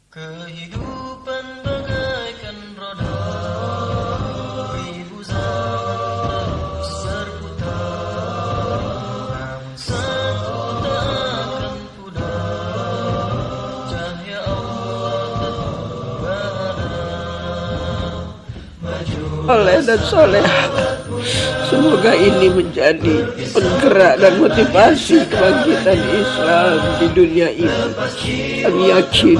Kehidupan bagaikan roda, ribu zaman terus berputar, namun satu tak akan pudar, cahaya Allah tetap berada. Maju Soleh dan soleh. Semoga ini menjadi penggerak dan motivasi kebangkitan Islam di dunia ini. Kami yakin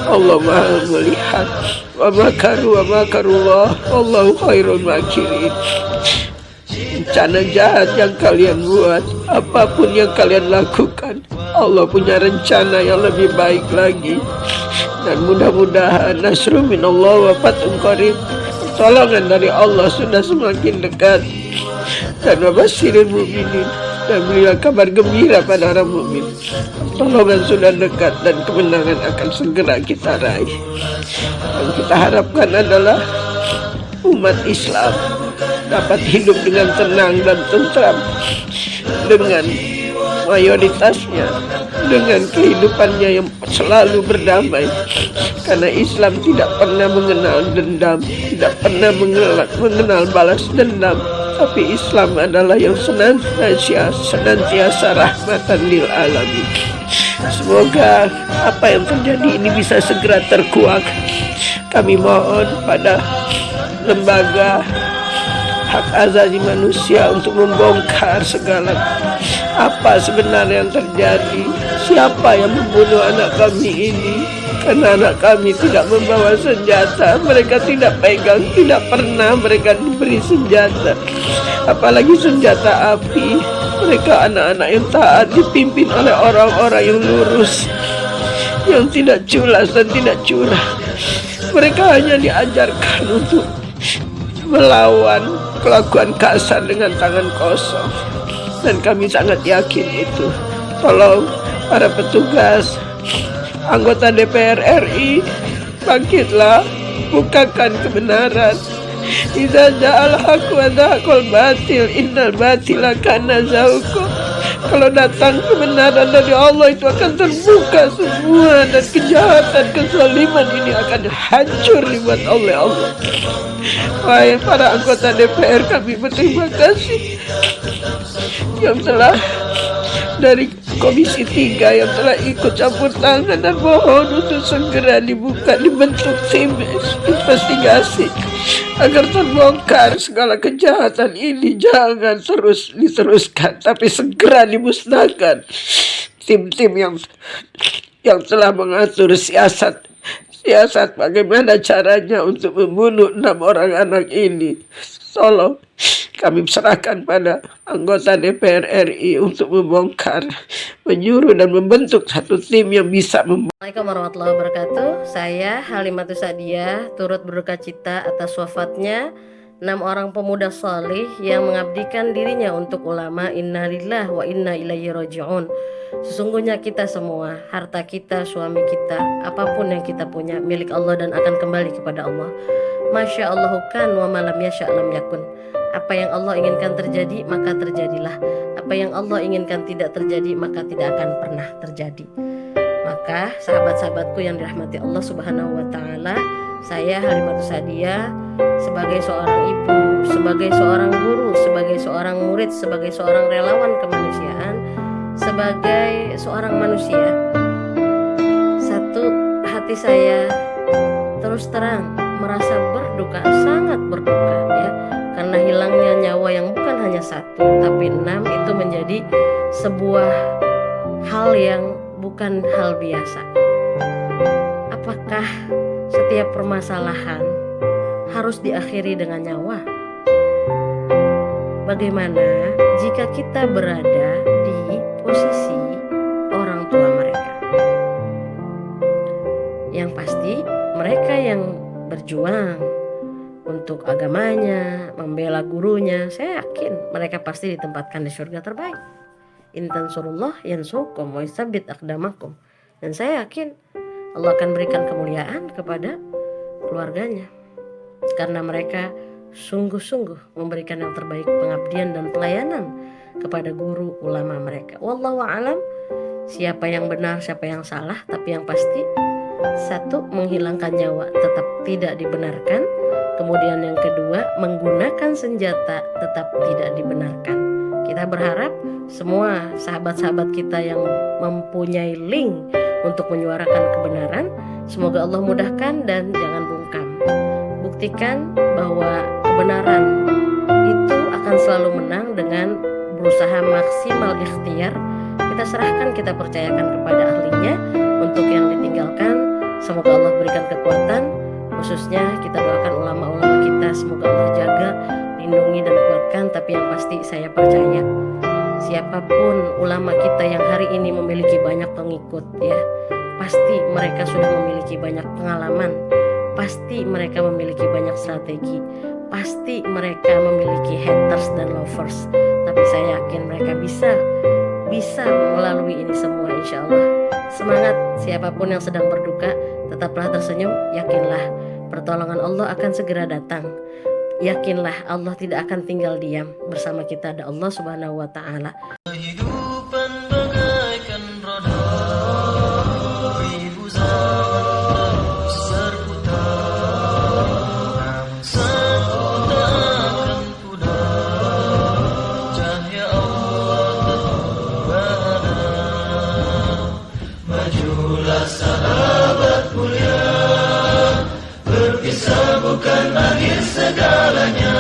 Allah Maha melihat. Wa makaru wa makarullah wallahu khairul makirin. Rencana jahat yang kalian buat, apapun yang kalian lakukan, Allah punya rencana yang lebih baik lagi. Dan mudah-mudahan nasrul minallah wa fathun qarib, pertolongan dari Allah sudah semakin dekat. Dan wabasyirin mu'minin, dan berilah kabar gembira pada orang mukmin, pertolongan sudah dekat dan kemenangan akan segera kita raih. Yang kita harapkan adalah umat Islam dapat hidup dengan tenang dan tentram, dengan mayoritasnya, dengan kehidupannya yang selalu berdamai. Karena Islam tidak pernah mengenal dendam, tidak pernah mengenal balas dendam. Tapi Islam adalah yang senantiasa rahmatan lil alamin. Semoga apa yang terjadi ini bisa segera terkuak. Kami mohon pada lembaga hak asasi manusia untuk membongkar segala apa sebenarnya yang terjadi, siapa yang membunuh anak kami ini. Karena anak kami tidak membawa senjata, mereka tidak pegang, tidak pernah mereka diberi senjata, apalagi senjata api. Mereka anak-anak yang taat, dipimpin oleh orang-orang yang lurus, yang tidak culas dan tidak curang. Mereka hanya diajarkan untuk melawan kelakuan kasar dengan tangan kosong. Dan kami sangat yakin itu. Tolong para petugas, anggota DPR RI, bangkitlah, bukakan kebenaran. Idza ja'al haqqu wa zahaqal batil innal batila kana zahuqa. Kalau datang kebenaran dari Allah, itu akan terbuka semua, dan kejahatan, kezaliman ini akan hancur dibuat oleh Allah. Wahai para anggota DPR, kami berterima kasih yang telah dari Komisi 3 yang telah ikut campur tangan, dan mohon untuk segera dibentuk tim investigasi agar terbongkar segala kejahatan ini. Jangan terus diteruskan, tapi segera dimusnahkan tim-tim yang telah mengatur siasat bagaimana caranya untuk membunuh 6 orang anak ini. Tolong kami serahkan pada anggota DPR RI untuk membongkar, menyuruh dan membentuk satu tim yang bisa Assalamualaikum warahmatullahi wabarakatuh. Saya Halimatus Sa'diyah turut berduka cita atas wafatnya 6 orang pemuda salih yang mengabdikan dirinya untuk ulama. Innalillahi wa inna ilaihi raji'un. Sesungguhnya kita semua, harta kita, suami kita, apapun yang kita punya, milik Allah dan akan kembali kepada Allah. Masya Allahu kan wa malam yasha' lam yakun. Apa yang Allah inginkan terjadi, maka terjadilah. Apa yang Allah inginkan tidak terjadi, maka tidak akan pernah terjadi. Maka sahabat-sahabatku yang dirahmati Allah Subhanahu wa taala, saya Halimatus Sa'diyah sebagai seorang ibu, sebagai seorang guru, sebagai seorang murid, sebagai seorang relawan kemanusiaan, sebagai seorang manusia, satu hati saya terus terang merasa berduka, sangat berduka ya, karena hilangnya nyawa yang bukan hanya 1 tapi 6. Itu menjadi sebuah hal yang bukan hal biasa. Apakah setiap permasalahan harus diakhiri dengan nyawa? Bagaimana jika kita berada di posisi orang tua mereka? Yang pasti mereka yang berjuang untuk agamanya, membela gurunya, saya yakin mereka pasti ditempatkan di surga terbaik. In tansurullah yansurkum wa yusabbit aqdamakum. Dan saya yakin Allah akan berikan kemuliaan kepada keluarganya, karena mereka sungguh-sungguh memberikan yang terbaik, pengabdian dan pelayanan kepada guru ulama mereka. Wallahu a'lam, siapa yang benar siapa yang salah, tapi yang pasti Satu, menghilangkan nyawa tetap tidak dibenarkan. Kemudian yang kedua, menggunakan senjata tetap tidak dibenarkan. Kita berharap semua sahabat-sahabat kita yang mempunyai link untuk menyuarakan kebenaran, semoga Allah mudahkan dan jangan bungkam. Buktikan bahwa kebenaran itu akan selalu menang dengan berusaha maksimal ikhtiar. Kita serahkan, kita percayakan kepada ahlinya. Untuk yang ditinggalkan, semoga Allah berikan kekuatan. Khususnya kita doakan ulama-ulama kita, semoga Allah jaga, lindungi dan kuatkan. Tapi yang pasti saya percaya siapapun ulama kita yang hari ini memiliki banyak pengikut, ya pasti mereka sudah memiliki banyak pengalaman, pasti mereka memiliki banyak strategi, pasti mereka memiliki haters dan lovers. Tapi saya yakin mereka bisa melalui ini semua, insya Allah. Semangat siapapun yang sedang berduka, tetaplah tersenyum, yakinlah pertolongan Allah akan segera datang. Yakinlah Allah tidak akan tinggal diam. Bersama kita ada Allah Subhanahu wa Ta'ala. Kehidupan bagaikan roda, ribu zaman terus berputar, namun satu tak akan pudar, cahaya Allah tetap berada. Majulah sahabat mulia, berpisah bukan akhir segalanya.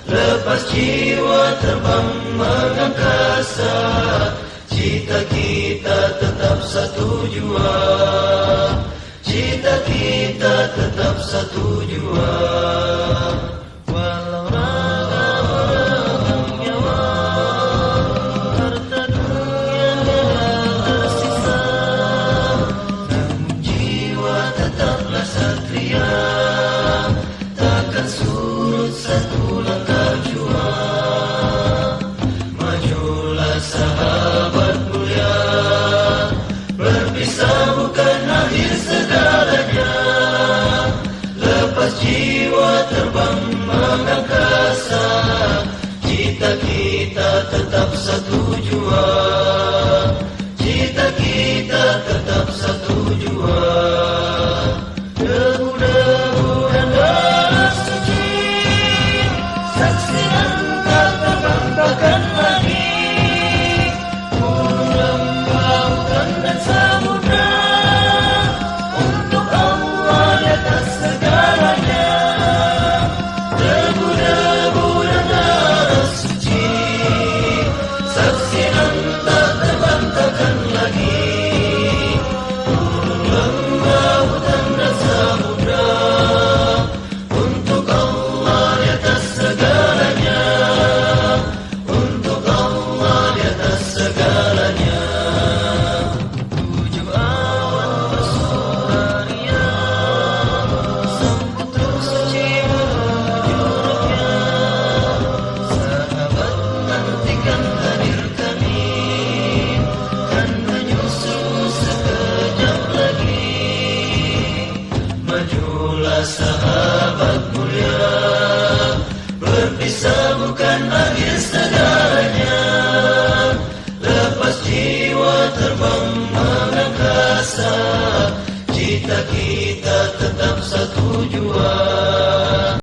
Lepas jiwa terbang mengangkasa, cita kita tetap satu jua, cita kita tetap satu jua. Walau raga beragam nyawa, harta dunia tidak tersisa, namun jiwa tetaplah satria, takkan surut satu langkah jua. Majulah sahabat mulia, berpisah bukan akhir segalanya. Lepas jiwa terbang mengangkasa, cita kita tetap satu